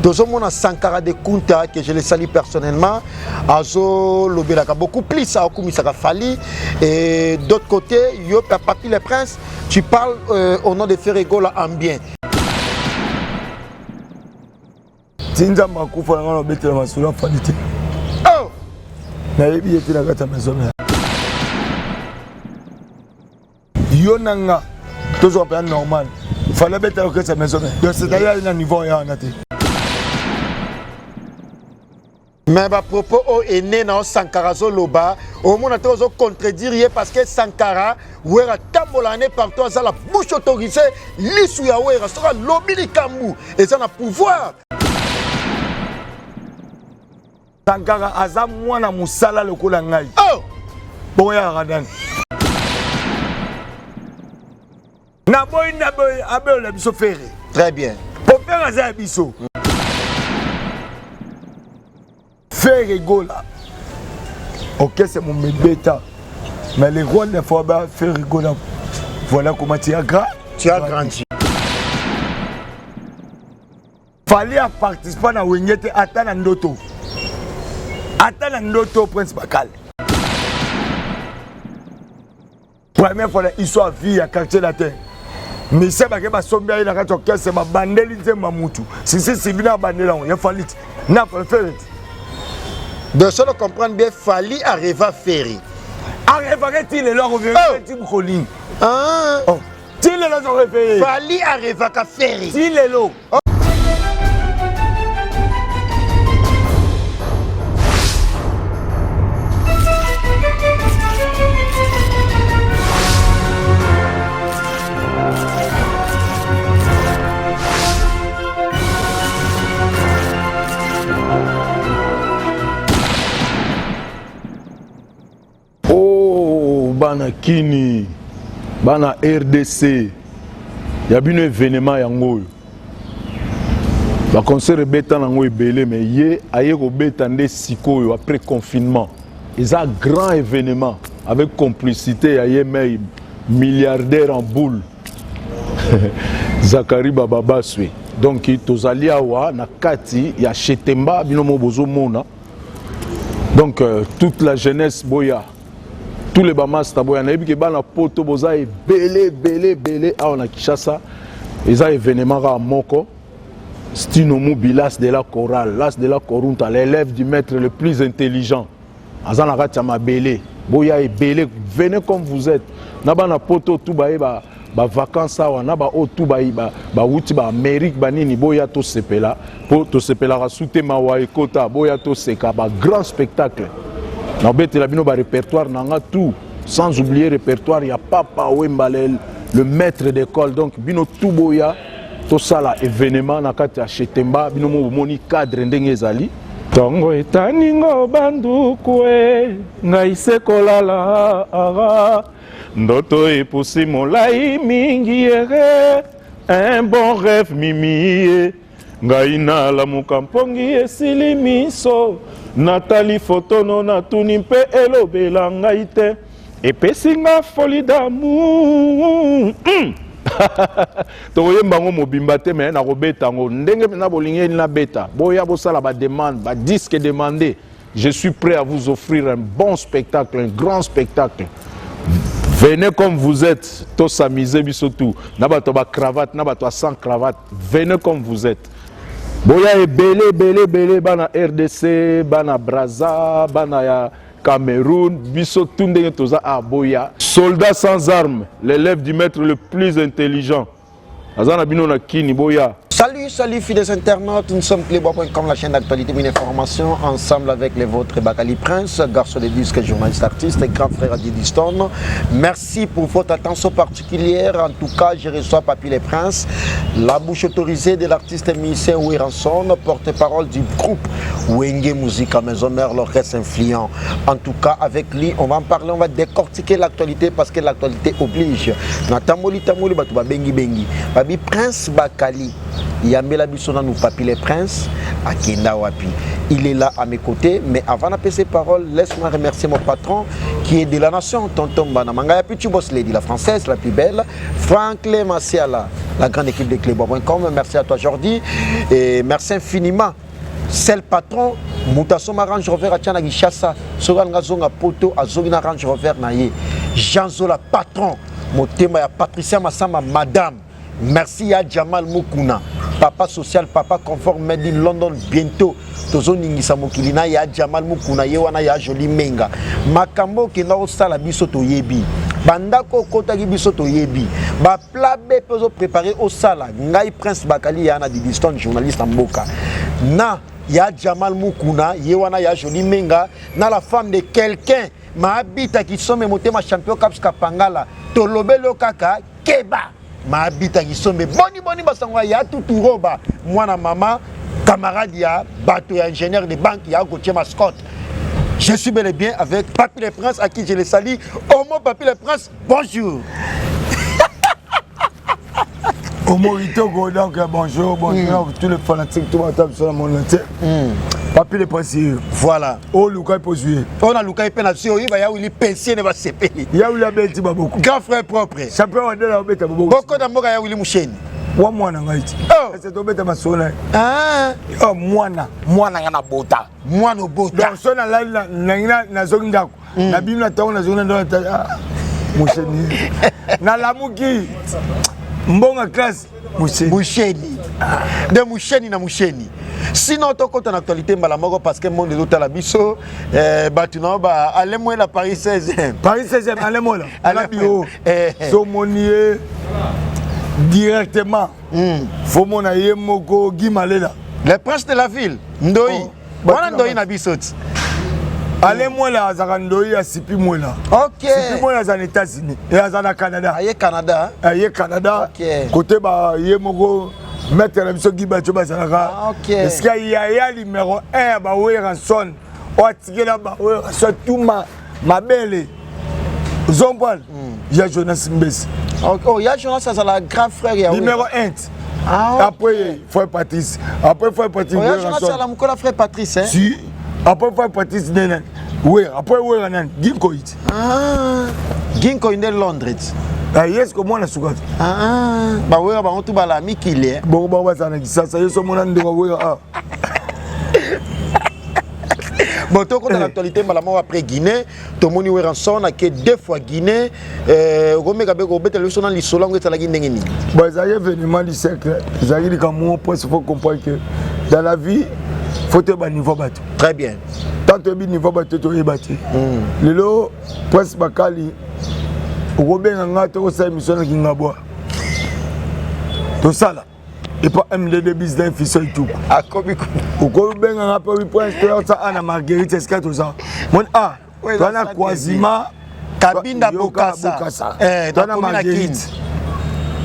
Tous on a Sankara de Kunta que je le salue personnellement. Azo Lobelaka beaucoup plus ça a fallu. Et d'autre côté, yo Papi le Prince, tu parles au nom de Ferrego là en bien. Tinza makufa na ngalo betela masula fadite. Oh. Na yebi yete na kata maison. Yo nanga toujours pas normal. Fallait betela que sa maison. Donc c'est d'ailleurs un niveau ya na te. Mais à propos est né dans Sankara Zoloba, au monde a toujours contredire parce que Sankara ou era tambolane partout ça la bouche autorisée, l'issouya ou era sera l'obilikamou et ça a pouvoir. Sankara aza mwana musala lokola ngai. Oh! Bon ya radan. Na boy abe le biso ferré. Très bien. Pour faire aza biso. Ferré gola. OK, c'est mon bêta. Mais les rois ne faut pas faire rigoler. Voilà comment tu as grandi. Tu as grandi. Fallait participer à Wengete Atana Ndoto. Atana Ndoto Prince Bakal. Première fois l'histoire vie à quartier latin. Mais c'est pas que ma somme bien la quartier c'est ma bandeli c'est ma moutou. Si c'est bien bandela on y a fallu. N'a pas fait. De cela comprendre bien Fali arriva à Ferry. Arriva-t-il et leur revient petit Colline. Ah. Oh. T'il est là réveillé. Fali arriva à Ferry. T'il est là. Bana Kini, bana RDC, il y a un événement yango. Ba concert beta nango ebele mais yé aye ko beta ndé sikoyo après confinement. Ils a un grand événement avec complicité aye mais milliardaire en boule. Zakari Bababaswe. Donc tozali awa na kati ya Chetemba binomo bozo mona. Donc toute la jeunesse boya tous les bamas taboya na yebi bana poto boza belé a on a Kinshasa ils a événement à moko stinomu bilas de la chorale las de la corunta l'élève du maître le plus intelligent azana katama belé boya belé venez comme vous êtes na bana poto tout ba vacances awa na ba o tout ba wuti ba Amérique banini boya to sepela po to sepela ka soutema wa ekota boya to seka ba grand spectacle. Na bête la bino ba répertoire nanga tout sans oublier répertoire ya Papa Wembalel le maître d'école donc bino tout boya tout ça là événement na kati ya Chetemba bino mo moni cadre ndenge ezali tongo etaningo banduku ngai sekolala ara ndoto epusi molai mingi ere un bon rêve mimi ngai na lamuka mpongi esili miso Nathalie Fotono natuni mpe elobela ngai te epesi nga folie d'amour tokoyemba ngo mobimba te me na kobeta ngo ndenge na bolingi na beta boya bosala ba demande ba disque demandé je suis prêt à vous offrir un bon spectacle un grand spectacle. Venez comme vous êtes tous s'amuser biso tout na bato ba cravate na bato sans cravate venez comme vous êtes. Boya e belé bana RDC bana Brazza bana ya Cameroun biso tunde toza a boya soldat sans armes l'élève du maître le plus intelligent azana bino na Kini boya. Salut fidèles internautes, nous sommes Playboy.com, la chaîne d'actualité, une information, ensemble avec les vôtres, Bakali Prince, garçon de disque, journaliste artiste et grand frère à Didi Stone. Merci pour votre attention particulière. En tout cas, je reçois Papi les Prince, la bouche autorisée de l'artiste musicien Ouiranson, porte-parole du groupe Wenge Musique à Maison Mère, l'orchestre influent. En tout cas, avec lui, on va en parler, on va décortiquer l'actualité parce que l'actualité oblige. Natamoli Tamoli, Batouba Bengi Bengi, Papi Prince Bakali. Yambela Bissona nous Papi les Princes à Kenda Wapi. Il est là à mes côtés, mais avant d'appeler ses paroles, laisse-moi remercier mon patron qui est de la nation, Tonton Banamanga, puis tu bosses Lady, la française, la plus belle, Franklin Massiala. la grande équipe de Clébois.com. Merci à toi Jordi et merci infiniment. C'est le patron, Moutasoma Range Rover à Tiana Gishasa, Soranga Zonga Poto, Azogina Range Rover Naye, Jean Zola patron, Motema ya Patricia Massama madame. Merci à Jamal Mukuna, papa social, papa confort made in London bientôt. Tozo ningisa mokilina ya Jamal Mukuna yewana ya Joli Menga. Makambo kenda osala biso to yebi. Bandako kota ki biso to yebi. Ba plabe pezo préparer au sala. Ngai Prince Bakali ya na Didiston journaliste Mboka. Na ya Jamal Mukuna yewana ya Joli Menga na la femme de quelqu'un ma habita qui somme motema champion Caps Kapangala to lobelo kaka keba ma habita qui somme boni basangwa ya tuturoba mwana mama camarade ya bateau ya ingénieur de banque ya Gauthier Mascotte. Je suis bel et bien avec Papy le Prince à qui je le salue. Au mot Papy le Prince, bonjour. Au Morito, donc bonjour, tous les fanatiques, tout le monde sur le monde entier. Papy le Prince. Voilà. Oh, Lucas est posé. On a Lucas et Penasio, il va y avoir les pensions ne va se payer. Il y a eu la belle tiba beaucoup. Grand frère propre. Champion de la bête à beaucoup. Beaucoup d'amour à Willy Mouchen. Wa mwana ngaiti. Oh. C'est tombé ta masona. Ah. Oh mwana ngana bota. Mwana bota. Donc sona la na zongi ndako. Na bimna tawo na zongi ndako ta. Moucheni. Na lamuki. Mbonga classe Moucheni. De Moucheni na Moucheni. Sinon to côté actualité mbala moko parce que monde de la biso batuna ba allez-moi la Paris 16e. Paris 16e allez-moi là. Ala bio. Somonier directement. Faut mon aye moko Gimalela. Le prince de la ville, Ndoi. Voilà Ndoi na bisot. Allez-moi là, Zarandoi à Sipi Moula. OK. Sipi Moula aux États-Unis et à Canada. Aye Canada. Aye Canada. OK. Côté ba yé moko mettre la mission Giba Choba Saraka. OK. Est-ce qu'il y a numéro 1 ba Weranson. O atikela ba Weranson tout ma belle. Zombal. Ya Jonas Mbesi. Oh, ya Jonas ça la grand frère ya. Numéro 1. Ah, après frère Patrice. Après frère Patrice. Oh, ya Jonas ça la mkola frère Patrice hein. Si. Après frère Patrice Nenen. Oui, après Weranan Ginko it. Ah. Ginko in Londres. Ah yes ko mwana suka. Ah. Ba wera ba ontu bala mikile. Bon ba sana kisasa yeso mwana ndinga wera. Bon, tout dans l'actualité, après Guinée, tout le monde est rançon, a que 2 fois Guinée, Romé Gabego, Betel, le son dans l'Isola, on est à la Guinée. Bon, ça y est, événement du siècle, ça y est, comme moi, il faut comprendre que dans la vie, il faut être niveau battu. Très bien. Tant que niveau battu, tu es battu. Le lot, Prince Bakali, Robin Angato, c'est une mission qui n'a pas. Tout ça là. Et pas MDD business officiel tout. Ah comme au Robin Angato, Prince Toyota Anna Marguerite, est-ce que tout ça? Mon A, tu as Kwazima, Kabinda Bokassa. Tu as Marguerite.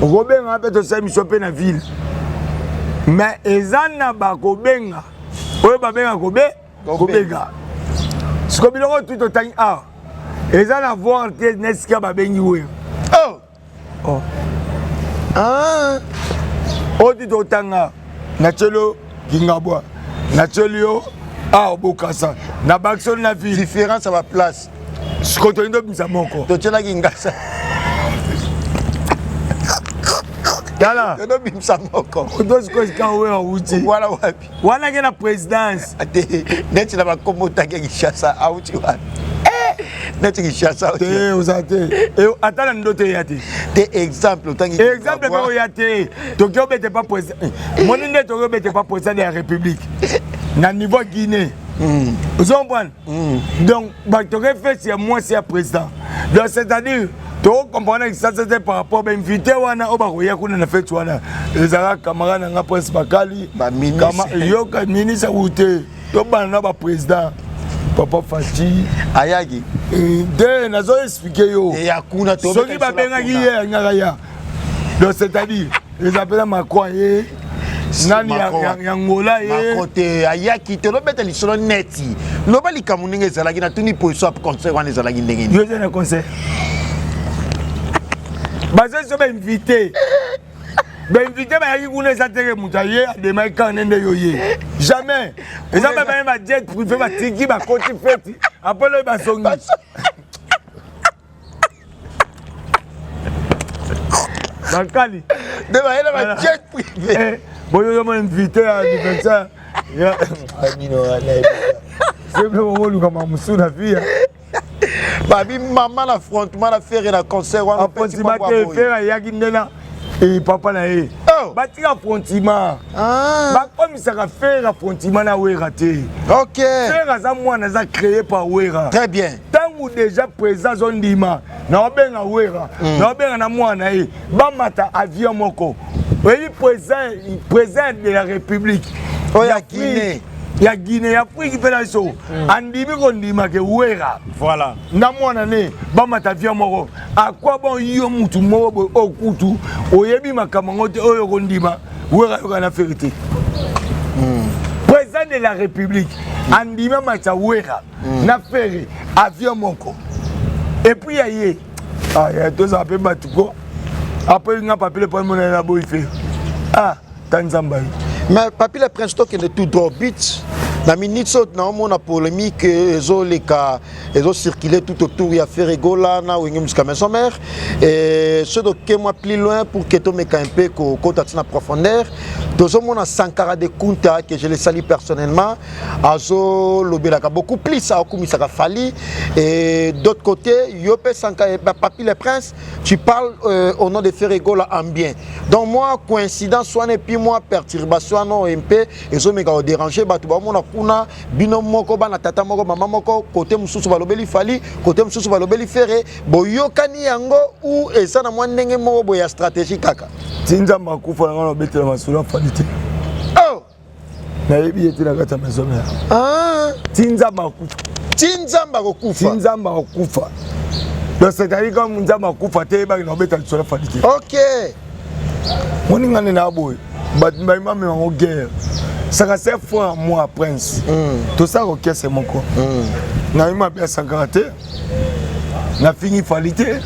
Robin Angato, c'est une mission dans la ville. Mais ezana ba kobenga oyo babenga kobenga siko biloko tout otani a ezana voir te neska babengi oyo oh ah odi totanga na chelo kingabwa na chelio a Bokassa na bakson na ville différence à ma place siko to ndo bisa moko to chela kingasa Yala. Yo bimsa moko. Those guys can wear uchi. Wala wapi. Wana gena presidence. Ate neti na bakomota ke Kinshasa auchi wapi. Neti Kinshasa. Te uzate. E atala ndote yate. Te exemple tangi. Exemple ko yate. Tokyo bete pas président. Moni nde Tokyo bete pas président de la République. Na niveau Guinée. Zombwan. Donc ba Tokyo fait c'est moi c'est président. Donc c'est-à-dire tu comprends que ça c'était par rapport à invité wana oba koya kuna na fête wana ezala camarade nga Prince Bakali ba ministre yo ka ministre outé to bana ba président Papa Fati ayagi de nazo expliquer yo et yakuna to soki ba benga ki ye ngaka ya donc c'est-à-dire les appels Macron ye nani ya ngola ye makote ayaki te lobeta lisolo neti loba likamuninga ezalaki na tuni position conseil wana ezalaki ndenge ni yo je na conseil Bazé se invité. Ben invité ba yaki kuna satere mutaye demain quand nende yoye. Jamais. Et ça ba même jet privé ba tiki ba koti fête. Après le ba songi. Bakali. un jet privé. Bon, je m'ai invité à l'anniversaire. C'est le moment où je me suis Babi, maman, l'affrontement, la faire un concert. Affrontement, et papa na ye. Bati affrontement. Ba comme ça va faire affrontement na Wera te. OK. Faire ça moi na za créé par Wera. Très bien. Tant ou déjà présent zone dima. Na obenga Wera. Na obenga na moi na ye. Ba mata avion moko. Oui président de la République. Ya Guinée. Ya Guinée ya Afrique pénation. Andimi kondima ke Wera. Voilà. Na mwana ne ba matavia moko akwa bon yo mutu moko okutu oyebi makambo te oyo kondima Wera yo kana vérité. Président de la République andima macha Wera na ferry avion moko. Et puis aye ya to ça pe batuko après nga papier pour mon na boife. Tanzamba. Mais papi le prince qui est tout droit bit. La minute saute na mon polémique ils ont circulé tout autour il y a fait rigola na ou jusqu'à maison mère et ce que moi plus loin pour que tu me un peu côté en profondeur deux hommes on Sankara de Kunta que je les salue personnellement azo lobelaka beaucoup plus ça comme ça a fallu et d'autre côté Yopé Sankara papi le prince tu parles au nom de Ferregola en bien donc moi coïncidence soit et puis moi perturbation non un peu ils ont me déranger bah tu vois mon kuna bino moko bana tata moko mama moko côté mususu balobeli fali côté mususu balobeli ferré boyokani yango ou eza na mwa ndenge moko boya stratégie kaka tinza makufa ngalo betela masula falite na yebi ete na kata maison tinza makufa donc c'est-à-dire comme tinza makufa te ba na betela masula falite OK moni ngane na boy but my mama en guerre ça a fait fois moi prince tout ça OK c'est mon quoi na ima bien sangarate na fini falite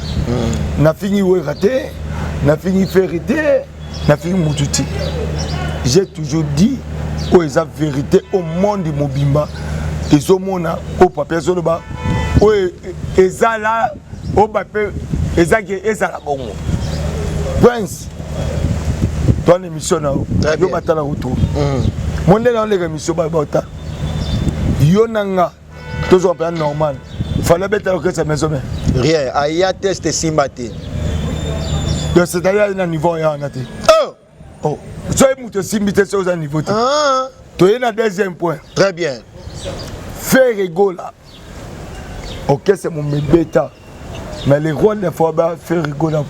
na fini werate na fini vérité na fini mututi j'ai toujours dit que la vérité au monde mobimba ils ont mona au papier sur le bas o ezala au papier ezaki ezala bongo prince ton émission na yo batala retour mon dans les émissions babota yo nanga toujours pas normal fallait mettre que ça maison rien aya test simbate donc c'est-à-dire à niveau ya na te oh soy muto simbite sur un niveau te to y na deuxième point très bien faire rigola OK c'est mon bêta mais les rois ne faut pas faire rigola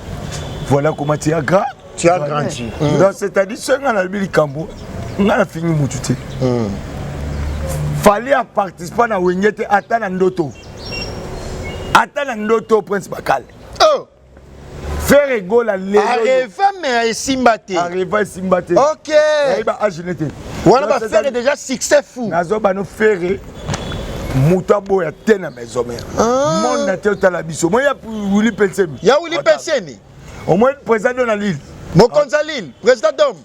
voilà comment tu as grandi donc c'est-à-dire ce nga na bili kambo nga na fini mutu te fallait participer na wengete atana ndoto prince bakal faire rigola les arrive simbate OK ba agilité wana ba faire déjà succès fou nazo ba no faire mutu aboya te na maison mère mon na te tala biso mo ya Willy Penseni au moins président na l'île Mokonzalil, président d'homme.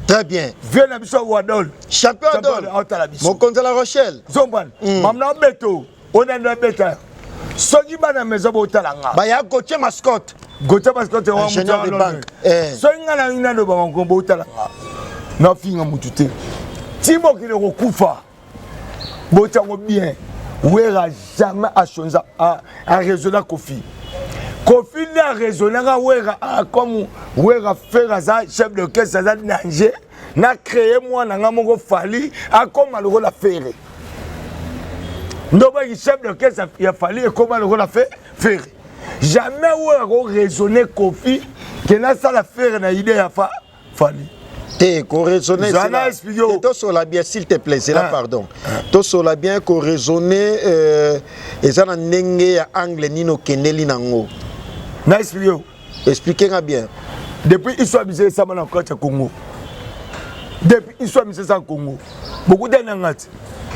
Très bien. Viens à Bissau Wadol. Champion d'homme. Mokonzala Rochelle. Zomban. Mamna Beto. On a un bêta. Sogi bana maison botalanga. Bah ya Gauthier mascotte. Gauthier mascotte est ingénieur de banque. Sogi na ina do ba ngombo botalanga. Na finga mutute. Timo ki le rokufa. Botango bien. Wera jamais a changé à raisonner Kofi. Kofi a raisonné comme Wera faire ça chef de caisse ça danger n'a créé moi n'a mon fali a comme le la faire. Non pas chef de caisse il a fallu et comment le la faire. Jamais Wera raisonner Kofi que n'a ça la faire na idée à fali. T'es raisonner toi sur la bien s'il te plaît c'est là pardon. Toi sur la bien qu'on raisonner et ça na nenge ya angle nino keneli nango. Nice video. Expliquez-moi bien. Depuis ils sont amusés ça dans le Congo. Depuis ils sont amusés ça au Congo. Beaucoup d'anangati.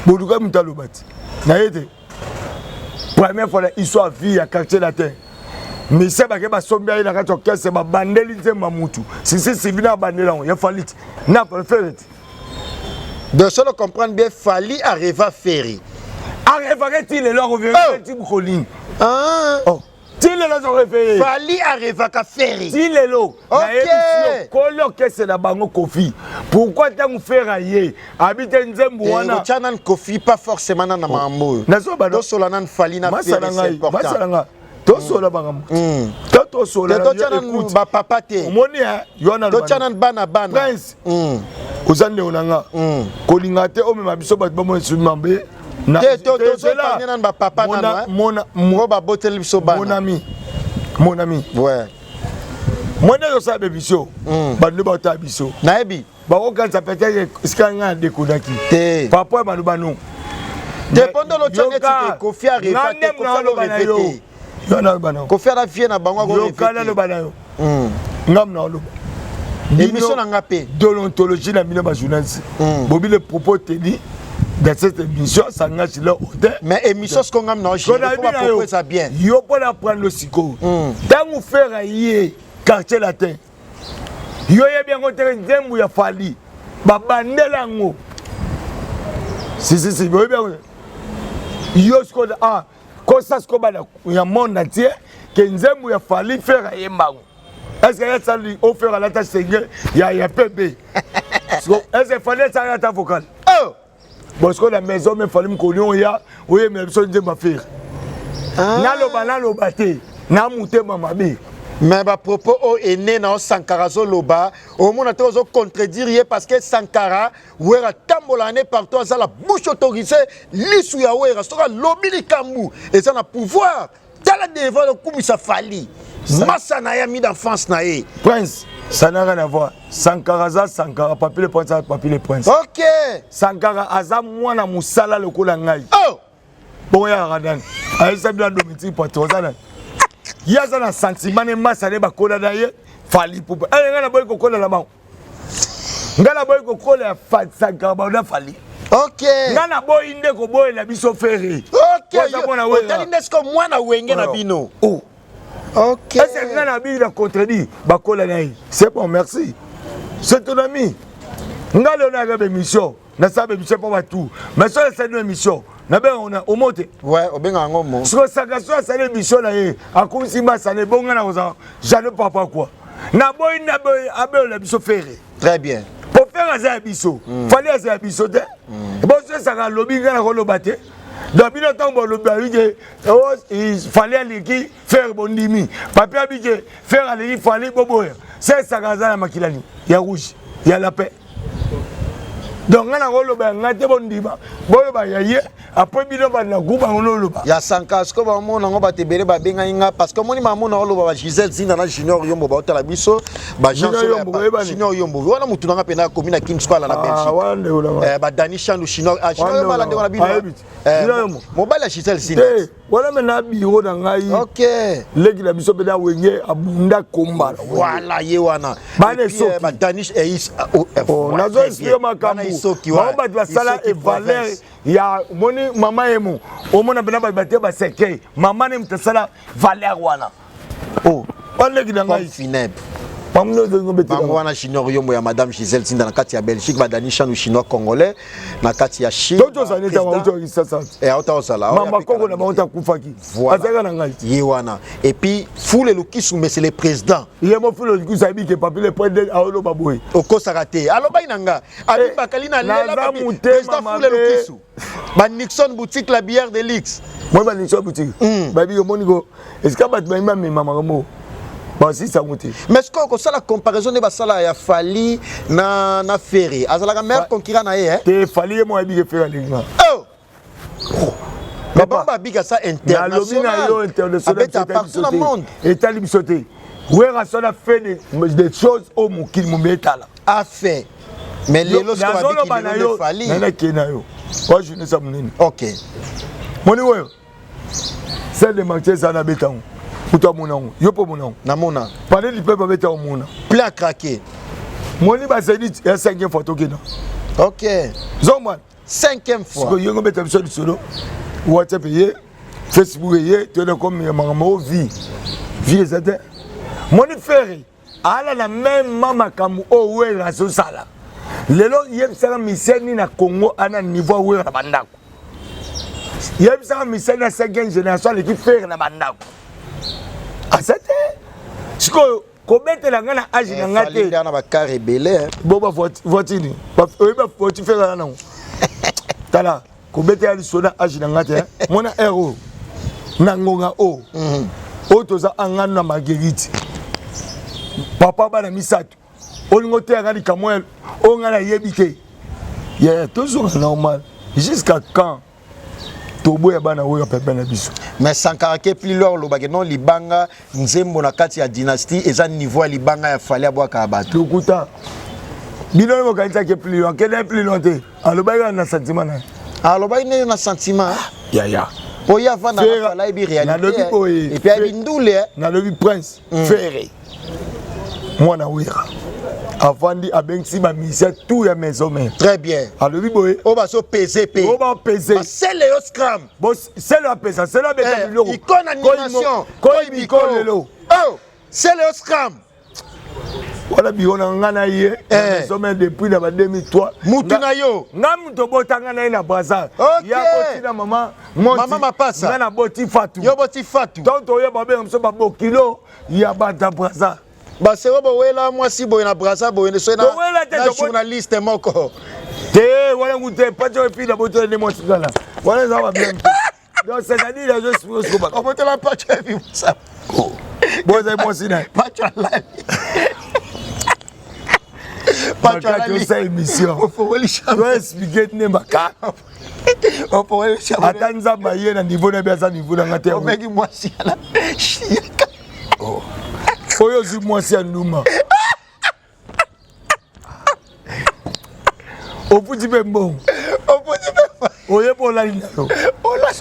Beaucoup de mutalobati. Na yete. Première fois ils sont à vie à quartier latin. Mais c'est pas que ba sombi na kato kese ba bandeli nzemba mutu. Si vina bandela on ya falit. Na pas faire. De cela comprendre bien Fali arrive à Ferry. Arrive à il leur revient petit colline. Oh. Ti lelo zo réveillé. Fali arriva ka Ferry. Ti lelo. OK. Kolo que c'est la bango Kofi. Pourquoi tant faire ayer? Habite Nzembo wana. Chanan Kofi pas forcément na mambo. Nazo ba do solana Fali na Ferry c'est important. Masalanga. To sola bangam. To sola. To chanan ba papa te. Moni ha yona. To chanan bana. Prince. Ozande onanga. Kolingate o me mabiso ba mo nsumambe. Mon ami. Ouais. Moi je sais biso. Ba ne ba ta biso. Na ebi. Ba o kan ça peut-être skanga de kodaki. Papa ba no ba non. Dépendant le channel de Kofi arrive à répéter. Yona ba non. Kofi na vie na bango go répéter. Yo kala lo ba na yo. Ngam na lo. Émission na ngapé. Déontologie na bino ba journaliste. Bobi le propos te dit dans cette émission, ça n'a pas été. Mais émission, ce qu'on a dans le faut pas proposer ça bien. Il faut pas prendre le psycho. Dans vous faire ailleurs, quartier latin. Il y a bien rencontré un dème où il a fallu. Babandelango. Si, vous voyez bien. Il y a ce qu'on a. Quand ça se combat, il y a un monde entier qui est où il a fallu faire ailleurs. Est-ce qu'il y a ça lui offert à la tâche Seigneur? Il y a PB. Est-ce qu'il fallait ça à la vocale? Oh! Parce que la maison, il fallait me connaître, oui, mais je ne sais pas faire. Na loba te, na mouté mamabe. Mais à propos est né dans Sankara Zoloba, au monde a osé contredire parce que Sankara, où est tambolane partout, ça la bouche autorisée, l'issue ya ouera, ça lobby li kambu, et ça na pouvoir. Tala devant le coup ça fali. Massa na ya mis d'enfance na ye. Prince. Ça n'a rien à voir. Sankara, papier le prince, papier le prince. Ok. Sankara, aza mwana musala le kola ngai. Oh. Bon ya radan. Aïssa bien domicile pour toi ça. Ya ça na sentiment ne massa ne ba kola daye. Fali pour. Eh ngana boy ko kola la ba. Ngana boy ko kola fa Sankara ba na fali. Ok. Ngana boy inde ko boy la biso ferry. Ok. Tali nesko mwana wenge na bino. Oh. Ok. Est-ce que tu as dit contredit c'est bon, merci. C'est ton ami. Nous avons une émission. Nous avons une émission pour tout. Mais sur cette émission, nous avons au monte. Ouais, au bien en mot. Sur cette émission, à cause de ça, c'est bon. Je ne sais pas quoi. Nous avons une émission ferrée. Très bien. Pour faire un émission, il fallait un émission. Bon, c'est ça, le lobby, le battu. Donc, il fallait aller faire bon dimi. Papa habité, faire aller, il fallait bobo. C'est ça, la maquilani. Il y a rouge, il y a la paix. Donc, on a un bon dima. Bon, il y a après, il y a un groupe à l'oloba. Il y a 5 ans, comme on a été parce que mon maman a l'oloba, Gisèle Zina, Junior Yombo, la biso, Junior Yombo. On a mouton à peine à commune à King Square à la Belgique. Dani Chan ou Chinois, Chinois malade dans la Bible. Mobile à Gisèle Zina. Voilà maintenant bureau dans Gaï. Ok. Légui la biso beda wenge abunda komba. Voilà, yewana. Bane soki. Danish et oh, nazo expliquer makambu. Ba ba sala et valeur ya moni mama emo. O mona bena ba baté ba seke. Mama ne mtasala valeur wana. Oh, on légui dans Gaï funèbre. Pamwana Chinois Yombo ya Madame Gisèle Tinda na kati ya Belgique, Dani Chan ou Chinois Congolais na kati ya Chine. Et puis foule le qui soumet c'est le président. Il y a mon foule le qui sabi que papi le président a olo baboy. Oko sarate. Alo bainanga. Abi bakalina lela président foule le qui ba Nixon boutique la bière de Lix. Moi ba Nixon boutique. Baby yo monigo. Est-ce que ba ba mama mo? Bah si ça monte. Mais est-ce que ça la comparaison de Basala ya Fali na Ferry. Azala la meilleure concurrent na hein. Te Fali moi bi Ferry lingma. Oh. Mais baba biga ça international. Avec partout dans le monde. Et tali bisoté. Ouais Rasson a fait des choses au mukil mumetala. A fait. Mais les lorsqu'on va dire qu'il Fali. Nana kenayo. Moi je ne sais pas. OK. Moni ouais. C'est le marché ça na béton. Pour mon nom, yo pour mon nom. Namona. Parler du peuple avec ton nom. Plein à craquer. Moni ba c'est dit la 5e fois toke non. OK. Zoman 5e fois. Parce que yo mettre sur le solo. WhatsApp yé, Facebook yé, tu es comme maman vie. Vie exact. Moni Ferry ala la même mama comme o we la so sala. Lelo yem sala miseni na Congo ana niveau we na bandako. Yem sala miseni na 5e génération l'équipe Ferry na bandako. asate siko kobetela nga na age na nga te na baka rebelle boba voitini oyeba voiti fera na tala kobetela liso na age na nga te mona ero na ngonga o o toza angano na Marguerite papa bana misato olingo te anga likamwelo o nga na yebi te toujours normal jusqu'à quand toboya bana oyo pepe na biso mais Sankara ke plus lor lo bageno libanga nzembo na kati ya dynastie eza niveau ya libanga ya fali abwaka bato lokuta bino mo kanisa ke plus lor ke na plus lor te alobaka na sentiment na aloba ine na sentiment ya oya vana na fala ibi réalité et puis abi ndule na lobi prince ferré mwana wera avandi abengisi ba mission tout ya maison mère très bien alobi boye o ba so PCP o ba PC c'est le scram bo c'est le pesa c'est le beta biloko icône animation koyi bikolelo oh c'est le scram wala biona ngana ye maison mère depuis na 2003 mutuna yo ngam to botanga na ina Brazza ya botina mama mapasa ngana boti fatu yo boti fatu tonto yo babe mso ba bokilo ya bata Brazza ba sero bo wela mwasi boy na Brazza boy ne so na journaliste moko te wala ngute pacho epi na boto ne motikala wala za ba bien donc c'est à dire je suis au ba comment la pacho epi ça bon c'est moi sina pacho la pacho la c'est émission faut weli tu expliquer ne baka faut weli atanza ba ye na niveau na biasa niveau na ngate o meki mwasi ala oh oyo zi mwasi ya nduma oputi mpe mbongo oye mpo olali na yo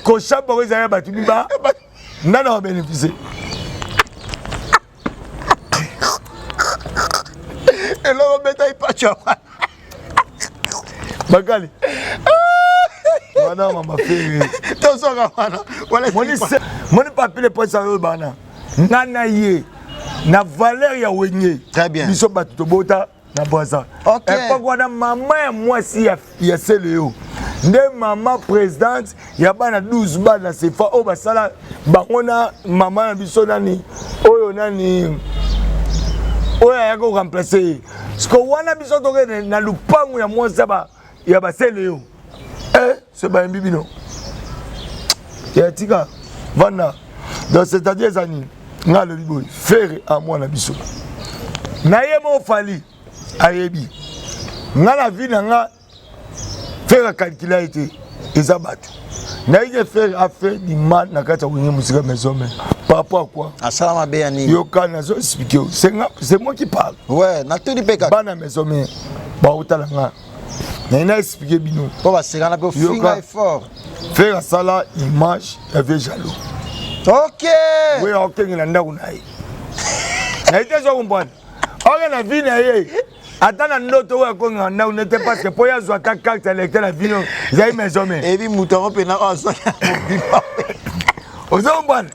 koshamba ko ezala ya bato miba ndana babénéficie eloko beta ipacho bakali wana mama fere tozoka wana moni papile posa oyo bana ngana ye na valeur ya wenye très bien biso bato tobota na Brazza epoque wana mama ya mwasi ya seleo nde mama présidente ya bana 12 bana sefa oyo basala bango na mama na biso nani oyo nani oyo ayaka koremplace ye siko wana biso tokende na lupango ya mwasi ya baseleo so bayembi bino ya tika vanda donc c'est-à-dire ezani nga alobi boye fere a mwana biso na ye mo fali ayebi nga na vie na nga fere akalkila ete eza bato naike fere afaire du mal na kati ya konye musika maison mais par rapport à quoi asala mabe ya nini yoka nazo expliquer c'est moi qui parle ouais na todi peka bana maison mais baotala nga na expliquer bino po baseka pe finga effort fere asala image ya vie jaloux ok oui ok ngina ndako na ye na ite zo comprendre ok na vie na ye ata na ndoto oyo akonga ndako nete parce que po yazwa ata carte électeur na vie ezali maison mais ebi mutu yango mpena oyo azwaki mobima ozo comprendre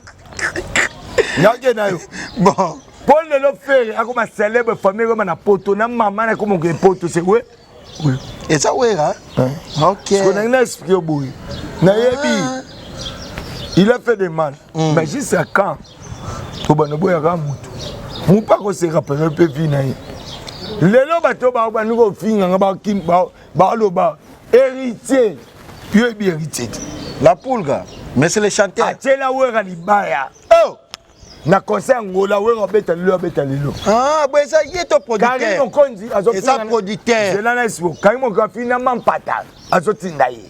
yake na yo bon po lelo fere akoma célèbre famille koma na poto na mama na koma ke poto c'est oui oui eza wera ok ko na expliquer boy na yebi il a fait des mal mais jusqu'à quand to bana boya ka mutu mupa ko se rappeler pe vina ye lelo bato ba niko finga nga ba kim ba loba héritier puis bien héritier la poulga mais c'est le chanteur atela wera libaya oh na concert ngola wera beta lelo ah bo eza yeto producteur Karim Mokonzi eza producteur c'est là na expo Karim Mokonzi finalement pata azotinda ye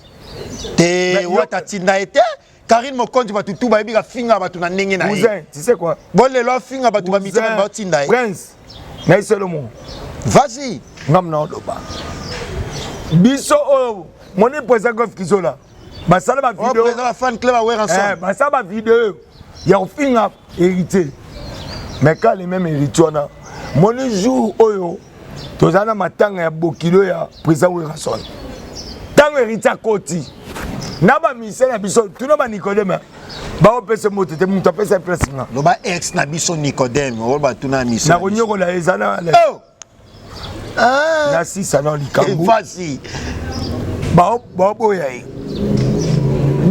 te wata tinda ete Karine Mokonzi batu tu bayebi ka finga batu na ndenge na ye tu sais quoi bon lelo finga batu ba mitema ba tinda ye Prince na Solomon vas-y ngam na loba biso o moni président Golf Kizola basala ba vidéo président la fan club aware ensemble basala ba vidéo ya finga héritier mais quand les mêmes héritiers na moni jour oyo tozana matanga ya bokilo ya président Wilson tango héritier koti na ba misel na biso tuna ba Nicodème ba opese moto te mutu apesa place nga loba ex na biso Nicodème o ba tuna misel na konyokola ezana oh ah na sisa na likambo vas-y ba boya ye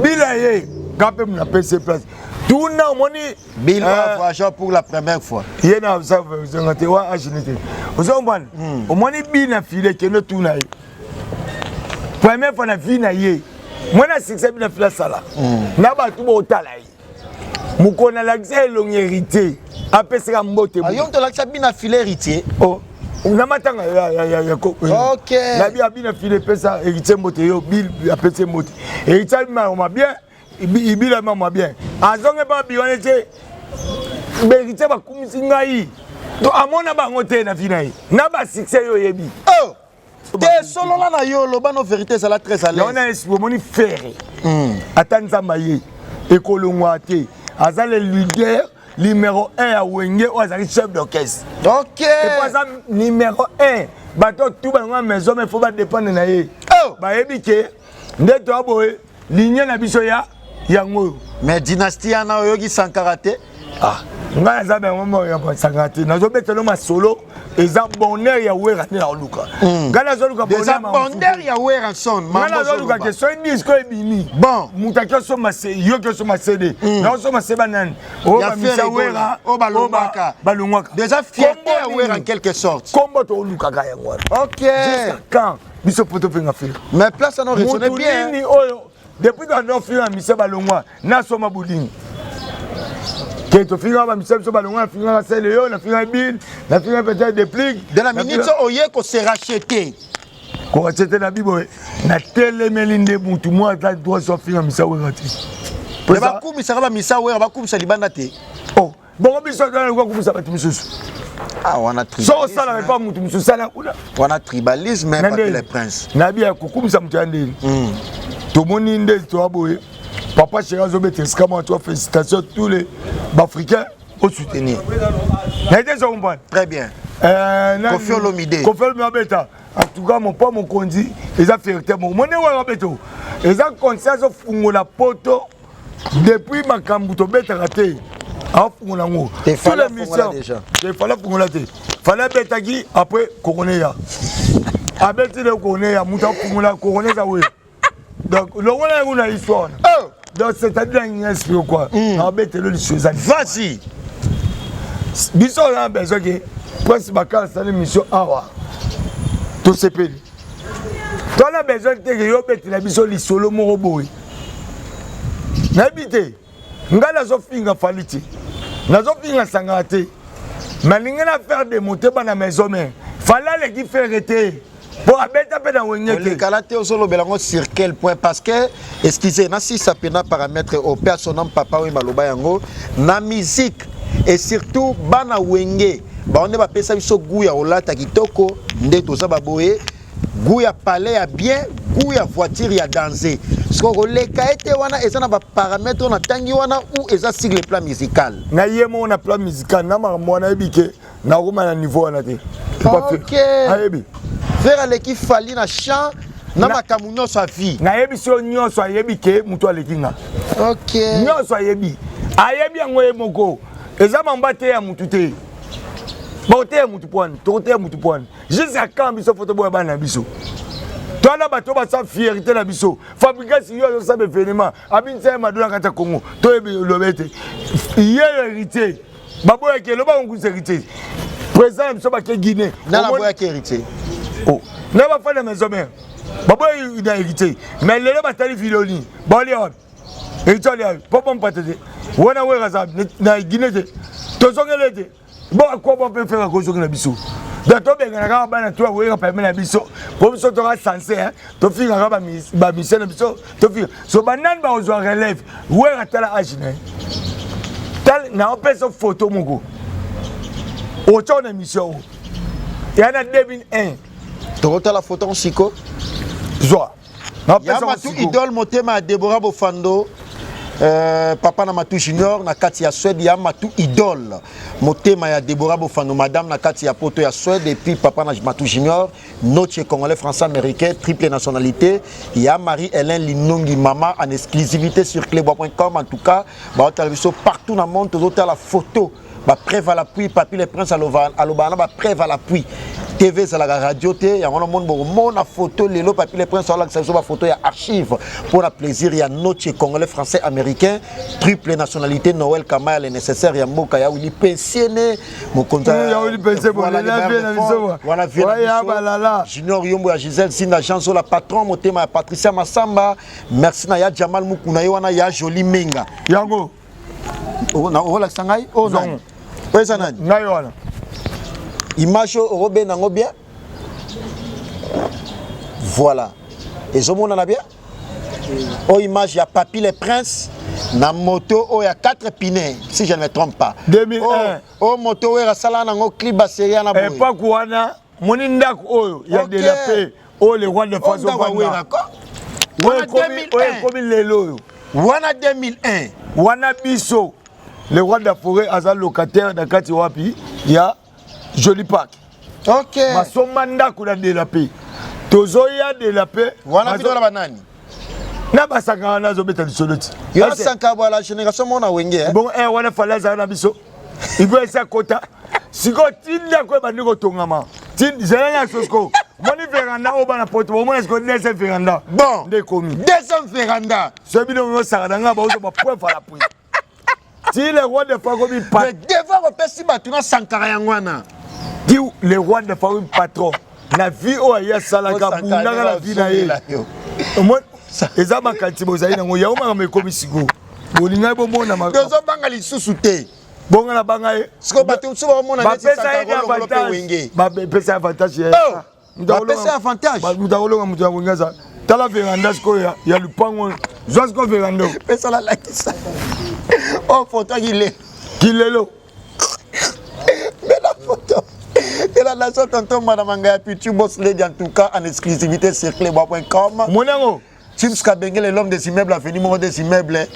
bila ye kape muna pese place tout na moni Bill voyageur pour la première fois. Yena ça ngate wa agilité. Ozombana. O moni bina file que no tout na. Première fois na vie na ye. Moi na succès bina file sala. Na ba tout bo tala yi. Mukona l'accès long hérité. Apesera mbote. Ayom to l'accès bina file héritier. Oh. On a matanga ya ko. OK. La bi abina file pesa héritier mbote yo Bill apese mbote. Héritier ma bien. Ibila mama bien. Azonge ba bione te. Héritier ba kumisi ngai. To amona ba ngote na fina yi. Na ba succès yo yebi. Oh. Te solo la na yo loba no vérité ça la très à l'aise. On a esprit moni ferré. Atanza maye. Ekolongwa te. Aza le leader numéro 1 à Wenge ou Azali chef d'orchestre. OK. Et pas ça numéro 1. Bato tout ba maison mais faut pas dépendre na ye. Oh. Ba yebi ke ndeto aboye ligne na biso ya yango. Mais dynastie ana oyogi Sankara te. Ah. Nga za ba mo ya Sankara te. Nazo betelo ma solo eza bonheur ya wera ni la luka. Ngana zo luka bonheur. Bonheur ya wera son. Ngana zo luka ke so disco ebimi. Bon, mutaki so mase yo ke so masede. Na so maseba nan. O ba misa wera, o ba lungwaka. Balungwaka. Déjà fierté ya wera en quelque sorte. Kombo to luka ga ya ngwa. OK. Jusqu'à quand biso poto penga faire. Mais place à nous résonner bien. Mutuni oyo depuis que nous faisons misa balungwa na so mabulingi. Que tu finis à Michel Sobalonga, tu finis à Céléo, tu finis à Bill, tu finis peut-être des pliques. De la minute où il y a qu'on s'est racheté. Qu'on rachète la Bible, na télé melinde buntu moi ta droit so finis à Michel Wérati. Mais ba ku misara ba misa wera ba ku misalibanda te. Oh, bon biso dans le ku misaba timisus. Ah, on a tribalisme. So ça la pas mutu musu sala kuna. On a tribalisme mais pas les princes. Na bia ku kumisa mutande. To moni nde to aboye. Papa Chéra Zobete, félicitations à tous les Africains au soutenir. Très bien. Kofi Olomide. Kofi Olomide. En tout cas, mon père, mon condi, ils ont fait mon monnaie ou un béto. Ils ont conscience de la poto depuis ma cambuto bête raté. Tous les missions. Il fallait pour la tête. Fallait bétagi après Coronéa. Après le Coronéa, Mouta pour la Coronéa. Donc, le rôle est une histoire. Donc, c'est-à-dire qu'il y a un esprit ou quoi. Vas-y. Biso a besoin que presque bakal c'est une mission awa. Tout ce pays. Tu as besoin que tu aies la biso li solo moroboy. N'habite. Ngala zo finga faliti. Nazo finga sangate. Malinga na faire démonter ba na maison mais. Fallait les qui faire arrêter. Pour abeta pe na wengete. Le kalaté au solo belango sur quel point parce que excusez na si ça pena paramètre au personnel papa ou maloba yango na musique et surtout bana wenge ba on ba pesa biso goût ya olata kitoko nde to sa baboye goût ya palais ya bien goût ya voiture ya danser ce que le kaete wana eza na ba paramètre na tangi wana ou eza sur le plan musical na yemo na plan musical na mwana ebike na roma na niveau wana te. OK. Ayebi. Faire l'équipe fali na chant na makamu nyonso a vie. Na yebi so nyonso ayebi ke mutu alekinga. OK. Nyonso ayebi. Ayebi yango ye moko. Eza mambate ya mutu te. Bote ya mutu pwan, tote ya mutu pwan. Jusqu'à quand biso photo boya bana biso. Toi là bato ba sa fierté na biso. Fabrication yo ça be événement. Abinsa madona kata Congo. To yebi lobete. Hier hérité. Baboya ke loba ngu hérité. Président biso ba ke Guinée. Na baboya ke hérité. Oh, n'a pas fait la maison mère. Baba il a hérité. Mais les gens battent les filoni. Bon les hommes. Et tu as pas pas t'aider. On a ouais ça na Guinée. Tu sens que l'été. Bon à quoi on peut faire à cause de la biso. Donc toi ben na ba na toi ouais on peut mettre la biso. Pour biso tu auras censé hein. Tu fais na ba mission na biso. Tu fais. So banane ba on relève. Ouais à tala âge né. Tal na on peut sa photo mon go. Autant de mission. Il y en a 2001. Tu as la photo en Siko? Zoa. Yamatu idole motema Deborah Bofando. Papa na Matu Junior na kati ya Suède Yamatu idole motema ya Deborah Bofando madame na kati ya poto ya Suède et puis papa na Matu Junior notre congolais français américain triple nationalité ya Marie-Hélène Linongi maman en exclusivité sur clebois.com en tout cas ba télévision partout dans le monde tout la photo ba preuve à l'appui papi les princes alobana ba preuve à l'appui TV c'est la radio té ya on monde mon photo lelo papier les princes là que ça soit photo ya archive pour la plaisir ya noche congolais français américain triple nationalité Noël Kama le nécessaire ya mboka ya Willy pensionné mon contact ya Willy pensionné voilà Junior Yombo ya Gisèle Sinda Jean la patron motema ya Patricia Massamba merci na ya Jamal Mukuna wana ya Jolie Menga yango na ola sangai o non pesa nani ngai wana image Robin nango bien voilà et zo mona na bien o image ya Papi les Princes na moto o ya 4 pneus si je ne me trompe pas 2001 o moto o sala nango clip ba série na boy et pas wana moni ndako oyo ya de la paix o le roi de faso wana 2001 comme lelo wana 2001 wana biso le roi de la forêt azal locataire na kati wapi ya Joli Park. OK. Masoma ndako na de la paix. Tozoya de la paix. Wana bito na banani. Na basanga na zo beta disoloti. Yo sanka bwa la génération mona wenge. Bon wana falaza na biso. Igo esa kota. Siko tinda ko bandiko tongama. Tin zelanya sosko. Moni veranda o bana poto. Mo na sko deuxième veranda. Bon. De komi. Deuxième veranda. Sebino ngo saranga ba ozo ba point fa la pluie. Si le roi de Fago mi patron. Le devoir repesi batuna sankara yangwana. Di le roi de Fago mi patron. La vie o ya salaka bunda la vie na ye. Moi eza makanti bozali nango ya oma me komisigo. Bolinga bo mona ma. Dozo banga lisusu te. Bonga na banga ye. Siko batu so ba mona neti sankara lo pe wenge. Ba pesa avantage. Ba pesa avantage. Ba mudakolonga mutu ya wengaza. Tala veranda siko ya lupango. Zoasko veranda. Pesa la lakisa. Oh, photo qu'il est. Kilelo. Mais la photo. Et la nation tonton Madame Angaya Pichu Boss Lady en tout cas en exclusivité sur clebois.com. Monango. Chips Kabengele l'homme des immeubles a fini mon des immeubles.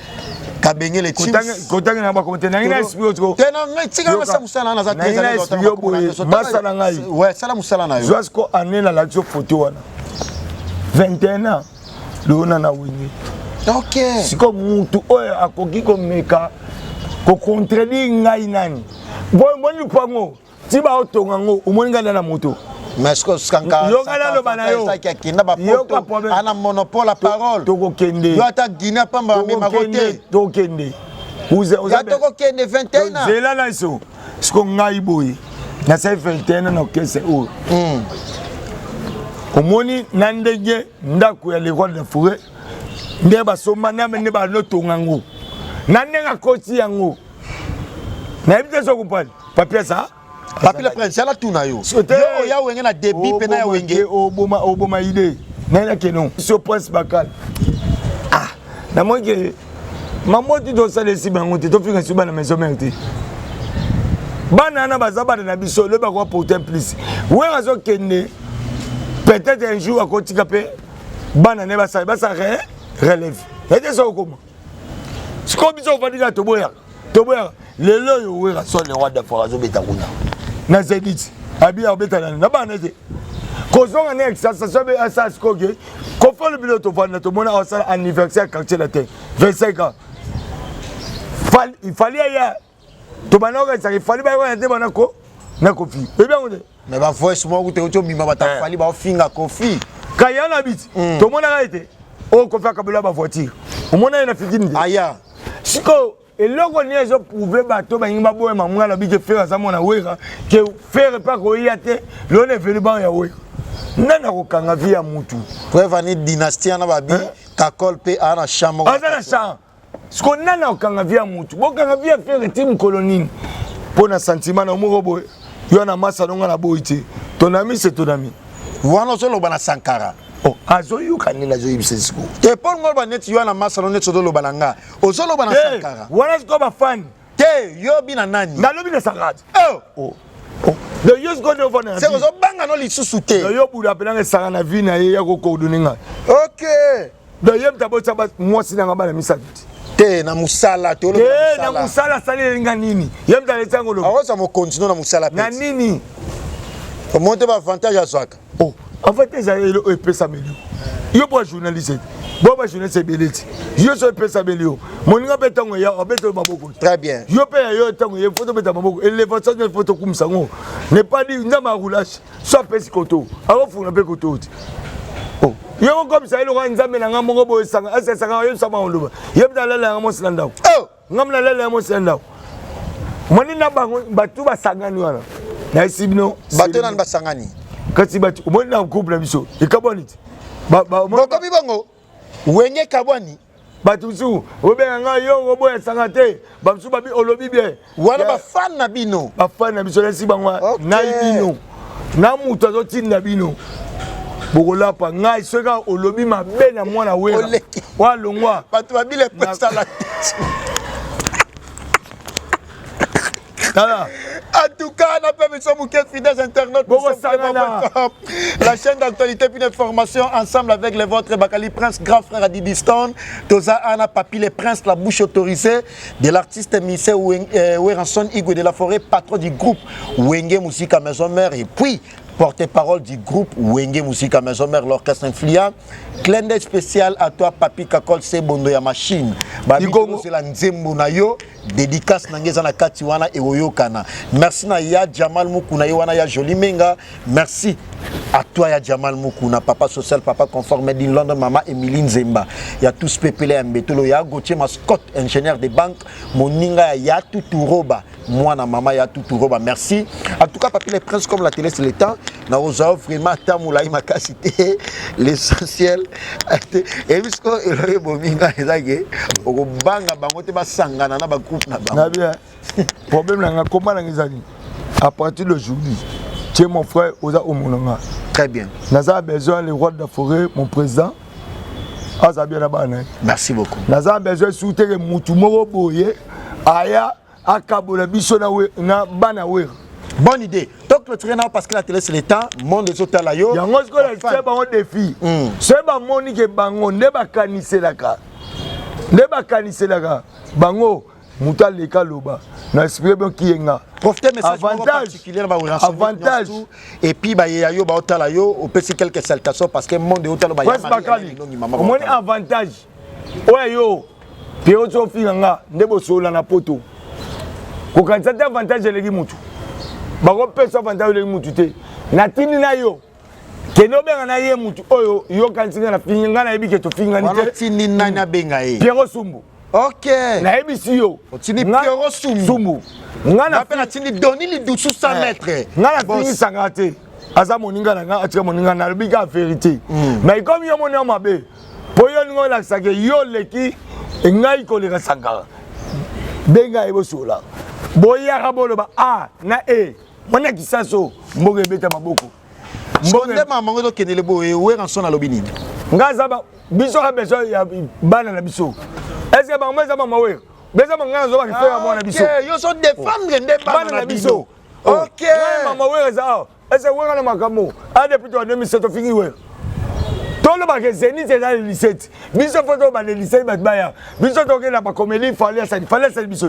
Kabengele Chips. Kotanga na ba commenter na ina espio trop. Tena ngai tika na sa musala na za teza na espio boye. Masala ngai. Ouais, sala musala na yo. Joasko anela la photo wana. 21 ans. Lona na wini. OK. C'est comme mutu oyo akoki komeka ko contredire ngai nani. Bon lu pango. Ti ba otonga ngo umoninga na moto. Mais ce que skanka. Yo ngala lo bana yo. Kinda ba poto. Ana monopole la parole. Toko kende. Yo ata Guinée pamba me makote. Toko kende. Ya toko kende 21 ans. Zela na so. Sko ngai boye. Na sai 21 ans na kese o. Omoni nandenge ndako ya le roi de la forêt. Ndeba soma na mene ba notonga ngo. Nanenga koti yango. Na ebite so kupali. Papier ça. Papi le prince ala tuna yo. Yo ya wenge na débit pena ya wenge. Oboma idée. Na kenon. Sur prince Bakal. Ah, na moi que maman tu dois saler si bango tu fika sur na maison mère. Bana na bazaba na biso le ba ko porter plus. Ouais razo kende. Peut-être un jour à côté capé. Bana ne ba sa relève. Et c'est ça comment. C'est comme ça on va dire Toboya. Toboya, le loyo wera son le roi de Forazo Betakuna. Na zedit. Abi abeta na bana ze. Kozonga ne ça be asa skoge. Ko fa le pilote vana to mona au anniversaire quartier la terre. 25 ans. Il fallait ya to banoga ça il fallait ba ya te banako na kofi. E bien on est. Mais ba voice mo ko te ocho bima ba ta fallait ba finga kofi. Kayana bit. To mona ga été. O ko fa kabela ba voiture. O mona ina fikini. Aya. Siko eloko ni ezo prouver bato ba ngimba boye mamunga na bije faire ça mona wera que faire pas ko yate lo ne veli ba ya wera. Nana ko kanga via mutu. Pour venir dynastie na babi kakol pe ana chambre. Azana cha. Siko nana ko kanga via mutu. Bo kanga via faire team colonie. Pona sentiment na mo boye. Yo na masa longa na boite. Ton ami c'est ton ami. Wana solo bana Sankara. Oh, azoyu kanila zo ibisesiko. Te pon ngol ba net yo na masa lo net so lo balanga. Ozolo bana Sankara. Wana sko ba fan. Te yo bina nani? Na lobi na Sankara. Oh. Le yus go no vona. C'est ozo banga no lisusu te. Le yo bula pelanga Sankara na vie na ye ya ko coordonner. OK. Le yem tabo taba mwasi na ngaba na misati. Te na musala to lo musala. Na musala sali nga nini? Yem tale tsango lo. Awoza mo continue na musala pe. Na nini? Monte ba avantage à Zwaka. Oh, en fait, ils ont payé ça. Ils sont journalistes. Bon, je ne sais pas. Je suis peu sabelio. Mon gars béton, il y a un béton maboko. Très bien. Je paye un temps, il y a photo béton maboko. Et les photos de photo comme ça, n'est pas dit, n'a ma roulage, soit pèse coteau. Alors, faut un peu coteau. Oh. Il y a comme ça, il aura une zame, un mongo boy, ça, c'est ça, il y a ça, il y a dans la mon slanda. Oh! Namla la mon slanda. Moni na bango, batu basangani wana. Na isibino. Batu na basangani. Kasi batu, moni na couple biso. Ikaboniti. Boko bibongo. Wenge kabwani. Batusu, obenga yongo boya sangate, bamsu babi olobi bien. Wana ba fan na bino. Ba fan na biso lesi bangwa na bino. Na mutu azotini na bino. Bokola pa ngai soka olobi mabe na mwana wera. Wa longwa. Batu babile pesa la. En tout cas, on a permis de fidèles internautes. La chaîne d'actualité puis d'information ensemble avec les vôtres Bakali Prince, grand frère à Didiston, Toza Anna Papi les Princes, la bouche autorisée de l'artiste Missé Weranson Igwe de la Forêt, patron du groupe Wenge Musica Maison Mère et puis porte-parole du groupe Wenge Musica Maison Mère, l'orchestre influent. Clin d'œil spécial à toi, Papi Kakol Sebondo ya machine. C'est la Nzembo na yo, dédicace Nangeza na Katiwana et Oyokana. Merci na ya Jamal Mukuna Yowana ya Joli Menga. Merci à toi ya Jamal Mukuna, papa social, papa conforme in London, maman Emiline Zemba. Ya tous pepele Mbetolo ya Gauthier Mascot, ingénieur de banque, Moninga ya Tuturoba. Moi na maman ya Tuturoba. Merci. En tout cas, Papi les Princes comme la télé c'est le temps. Na oza vraiment tamoulaï makasité l'essentiel. Et puisque le bominga ezake okobanga bango te basangana na ba groupe na bango. Na bien. Problème na comment na ngizali. À partir d'aujourd'hui, tu es mon frère oza omonanga. Très bien. Naza besoin le roi de la forêt, mon président. Azabia na bana. Merci beaucoup. Naza besoin soutenir mutu moko boye aya akabola biso na bana we. Bonne idée. Donc le traîneur parce que la télé c'est le temps, monde des hôtels yo. Il y a un c'est bon défi. C'est ba moni ke bango ne ba kaniselaka. Ne ba kaniselaka. Bango mutal le kaloba. Na esprit bien kienga. Profitez message particulier ba avantage et puis ba yo ba hôtel yo au petit quelques salutations parce que monde des hôtels ba ya maman. Mon avantage. Ouais yo. Pierre Sofinga ndebo sola na poto. Ko kanisa avantage le mutu. Bako pesa avantage le mutu te. Na tini na yo. Keno benga na ye mutu oyo yo kansinga na finga na ebike to finga ni te. Tini na benga e. Pierre Sumbu. OK. Na ebisi yo. Tini Pierre Sumbu. Ngana pena tini doni li dusu 100 mètres. Ngana fingi sangate. Aza moninga na nga atika moninga na bika vérité. Mais comme yo moninga mabe. Poyo ngo la sake yo leki ngai ko le sangara. Benga ebo sola. Boya rabolo ba a na e. Mona kisaso mboge beta maboko. Mbonde mamango to kenele boye we ranson na lobini. Ngaza ba biso ha beso ya bana na biso. Est-ce que ba meza mama we? Beza manga zo ba kifera mwana biso. OK, yo so défendre nde bana na biso. OK. Mama we za. Est-ce que we na makamo? A depuis 2007 fini we. Tout le bagage Zénith est dans le 17. Biso photo ba le 17 ba baya. Biso to ke na ba comédie fallait ça biso.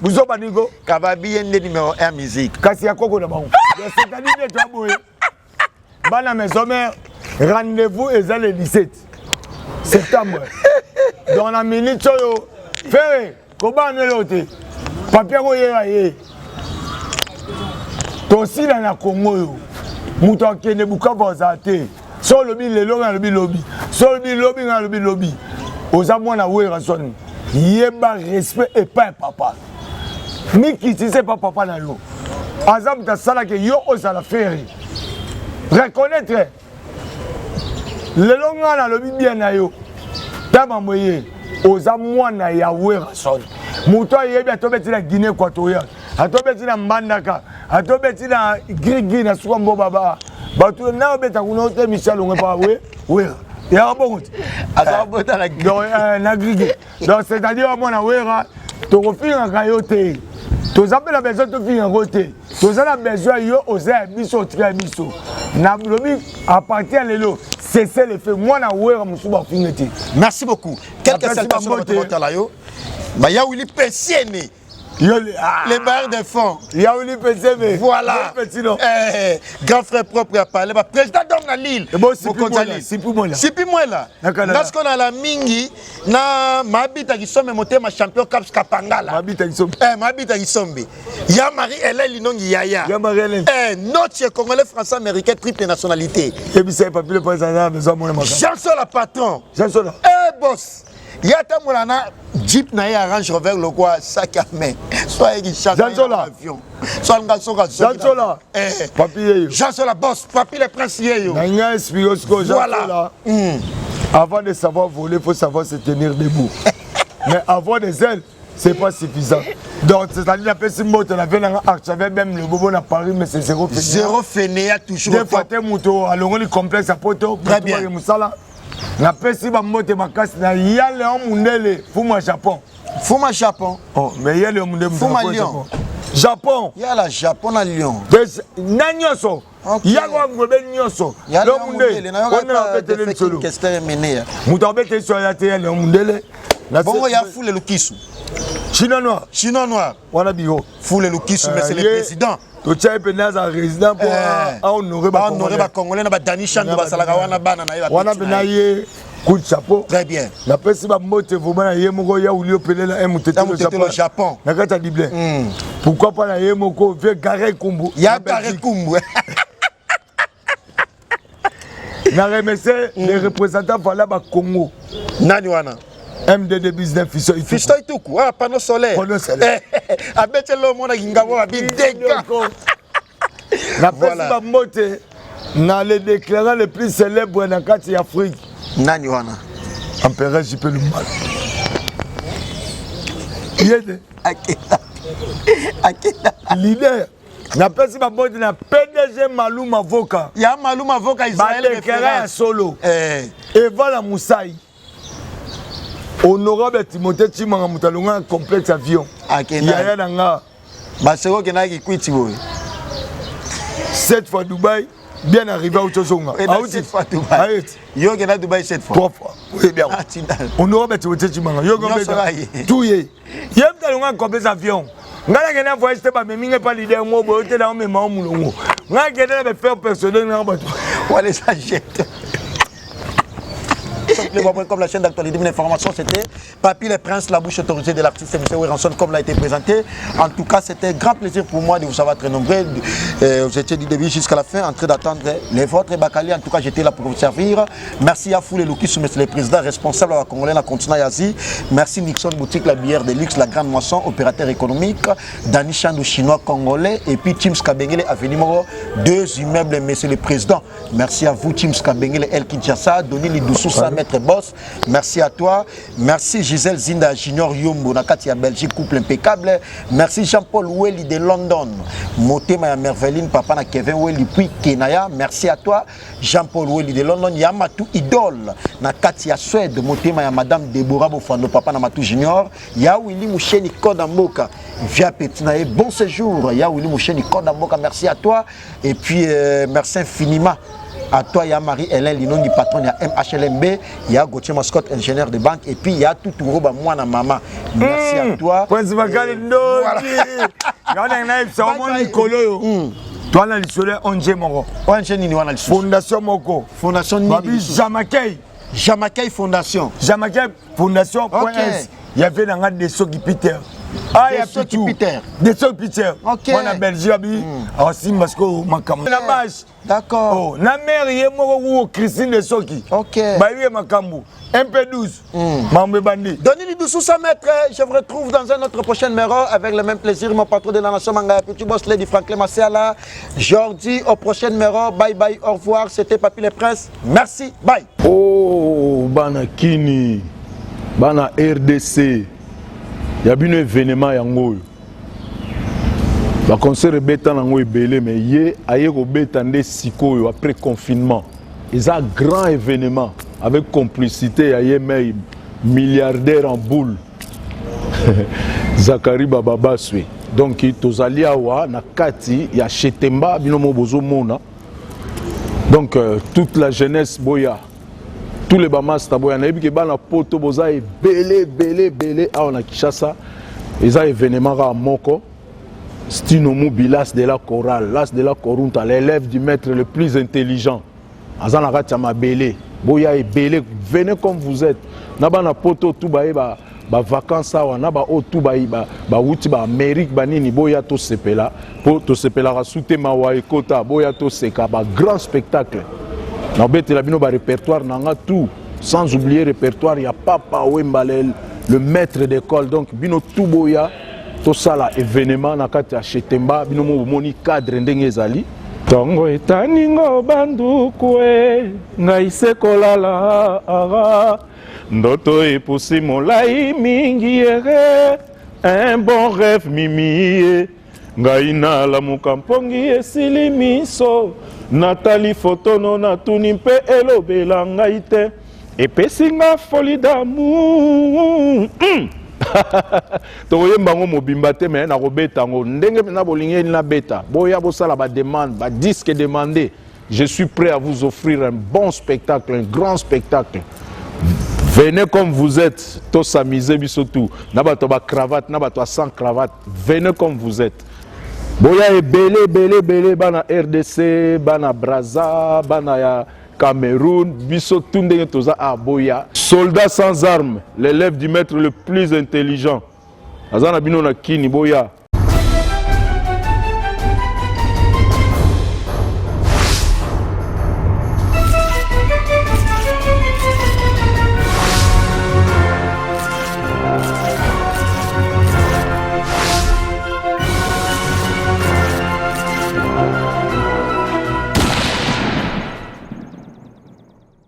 Buzo banigo Kababi ende numéro 1 musique. Kasi ya koko na bango. C'est-à-dire que tu as boye. Bana maison mère, rendez-vous est le 17 septembre. Dans la minute yo, faire koba nelote. Papier ko ye. Tosi na Congo yo. Muto akene Bukavu zate. So lobi lelo na lobi. So lobi na lobi. Oza mwana we rason. Yeba respect et pas papa. Miki si c'est pas papa na yo. Azam ta sala ke yo oza la faire. Reconnaître. Le longa na lobi bien na yo. Tama moye oza mwana ya wera son. Muto yebi atobeti na Guinée équatoriale. Atobeti na Mbandaka. Atobeti na Grigi na Swambo baba. Batu na obeta kuno te Michel ngwe pa we. Ya bongo. Azabota na na Grigi. Donc c'est-à-dire mwana wera to kofinga kayote. Tous appels la besoin de finir en côté. Tous a besoin yo oser biso très biso. Na lobi à partir de là, c'est le fait moi na wera musuba fingeti. Merci beaucoup. Quelques salutations de votre yo. Ba ya wili pensionné. Les barres de fonds. Yaouli PC, mais. Voilà. Grand frère propre a parlé. Président d'homme à Lille. Sipi Mwela. Parce qu'on a la Mingi, na Mabita qui sont monté ma champion Caps Kapangala. Mabita qui sont. Ya Marie Hélène Linongi Yaya. Ya Marie Hélène. Notre Congolais français américain triple nationalité. Et puis c'est pas plus le président besoin mon Jean-Sol la patron. Jean-Sol. Boss. Yata Moulana, Jeep na arrange vers le quoi, sac à main. Soit il chasse avion. Soit le garçon Jean-Sola. Papier. Jean-Sola, boss. Papier le prince. Voilà. Avant de savoir voler, il faut savoir se tenir debout. Mais avoir des ailes, c'est pas suffisant. Donc, c'est-à-dire que si on avait même le bobo à Paris, mais c'est zéro fainéant. Zéro fainéant, toujours. Des fois, tu es alors on complexe à poto. Très bien. La pesi ba mote makasi na ya le mundele Fuma Japon. Fuma Japon. Oh, mais ya le mundele Fuma Lyon. Japon. Ya la Japon à Lyon. Na nyoso. Ya ko ngobe nyoso. Ya le mundele na yo betele solo. Muta betele so ya te ya le mundele. Bongo ya foule le kisu. Chinois noir. Chinois noir. Wana biho. Foule le kisu mais c'est le président. Tu as un résident pour honorer les Congolais. Dani Chandou Basalaga wana bana na wana benaye coup de chapeau. Très bien. La personne va monter vraiment na yemoko ya ulio pelela au Japon. Na kata dible. Pourquoi pas na yemoko vieux Garé Kumbu. Ya Garé Kumbu. Na remercier les représentants voilà ba Congo. Nani wana MDD business Fisto Ituku, panneau solaire. Panneau solaire. Abete le monde qui ngabo abideka. La personne mote na le déclarant le plus célèbre dans kati Afrique. Nani wana? Empereur JP Lumumba. Yede. Akela. Leader. Na personne mote na PDG Maluma Voka. Ya Maluma Voka Israël déclarant solo. Eva la Moussaï. Honorable Timothée Chimanga Moutalunga complexe avion. Yaya Nanga. Basero Kenaki Kwitiwo. 7 fois Dubaï, bien arrivé à Ochosonga. 7 fois Dubaï. Yo Kenaki Dubaï 7 fois. 3 fois. Oui, bien. Honorable Timothée Chimanga. Yo Kenaki. Tout y est. Yem Talunga complexe avion. Ngala Kenaki voyage pas mais minge pas leader mo bo te na me ma mulongo. Ngala Kenaki faire personnel na bato. Wale ça jette. Comme la chaîne d'actualité d'information, c'était Papy le Prince, la bouche autorisée de l'artiste M. Ranson, comme l'a été présenté. En tout cas, c'était un grand plaisir pour moi de vous savoir très nombreux. Vous étiez du début jusqu'à la fin en train d'attendre les vôtres. Bakali, en tout cas, j'étais là pour vous servir. Merci à Foule Loukis, M. le Président, responsable de la Congolais, la continent Asie. Merci Nixon Boutique, la bière de luxe, la grande moisson, opérateur économique. Dani Chandou, chinois congolais. Et puis Tim Skabengele, Avenue Moro, 2 immeubles, M. le Président. Merci à vous, Tim Skabengele, El Kinshasa, Doni Lidoussou, Maître Boss, merci à toi. Merci Gisèle Zinda Junior Yombo, Nakatia Belgique, couple impeccable. Merci Jean-Paul Welly de London, Motema ya Merveline, papa na Kevin Welly, puis Kenaya. Merci à toi, Jean-Paul Welly de London. Yamatou Idole, Nakatia Suède, Motema ya Madame Deborah Bofando, papa na Matou Junior. Ya Willy Moucheni Kodamboka, via Petinae, bon séjour. Ya Willy Moucheni Kodamboka, merci à toi. Et puis, merci infiniment à toi, il y a Marie-Hélène Linoni, patron, il y a MHLMB, il y a Gauthier Mascotte, ingénieur de banque, et puis il y a tout Roba, moi, na maman. Merci à toi. Toi, on a l'histoire, Onje Moro. Fondation Moko. Fondation Nini. Jamakei. Jamakei Fondation. Jamakei Fondation. Il y avait dans des Soki Peter. Ah, il y a Peter. Des Soki Peter. Ok. On a Belgique. Aussi, parce que Makam. La base. D'accord. Oh, la mère, il y a Moro Christine de Soki. Ok. Bah, il y a Makambu. MP12. Mambe Bandi. Donnez-lui dessous sa maître. Je vous retrouve dans un autre prochain numéro avec le même plaisir. Mon patron de la nation Manga, petit boss Lady Franklin Massiala. Jordi, au prochain numéro. Bye bye, au revoir. C'était Papy le Prince. Merci. Bye. Oh, Bana Kini. Bana RDC. Il y a un événement yango. Le concert est bétan yango ebélé mais yé aye ko bétande siko après confinement. C'est un grand événement avec complicité aye mais milliardaire en boule. Zakari Bababaswe. Donc tozali awa na kati ya Chetemba binomo bozo mona. Donc toute la jeunesse boya. Tous les bamas taboya na ebi ke bana poto boza belé à on a Kinshasa ils ont événement à Moko. Stinomu l'as de la chorale, l'as de la Korunta, l'élève du maître le plus intelligent. Azanara Tchama Belé, Boya et Belé, venez comme vous êtes. Nabana poto tout ba vacances awa, naba o tout ba wuti ba Amérique banini Boya to sepela, pour to sepela rasute mawa ekota, Boya to seka ba grand spectacle. Nabete la bino ba répertoire nanga tout, sans oublier répertoire ya Papa Wembale, le maître d'école, donc bino tout Boya. Tout ça là événement na kati ya Chetemba bino mo moni cadre ndenge ezali tongo etaningo banduku ngai sekolala ara ndoto epusi molai mingi ere un bon rêve mimi ngai nalamuka mpongi esili miso natali fotono natuni mpe elobela ngai te epesi nga folie d'amour tokoyembango mobimba te mais na kobetango ndenge na bolingi na beta boya bosala ba demande ba disque demandé je suis prêt à vous offrir un bon spectacle un grand spectacle venez comme vous êtes to s'amuser biso tout na bato ba cravate na bato sans cravate venez comme vous êtes boya belé bana RDC bana Brazza bana ya Cameroun, biso tundenge toza a Boya. Soldat sans armes, l'élève du maître le plus intelligent. Azana bino na kini Boya.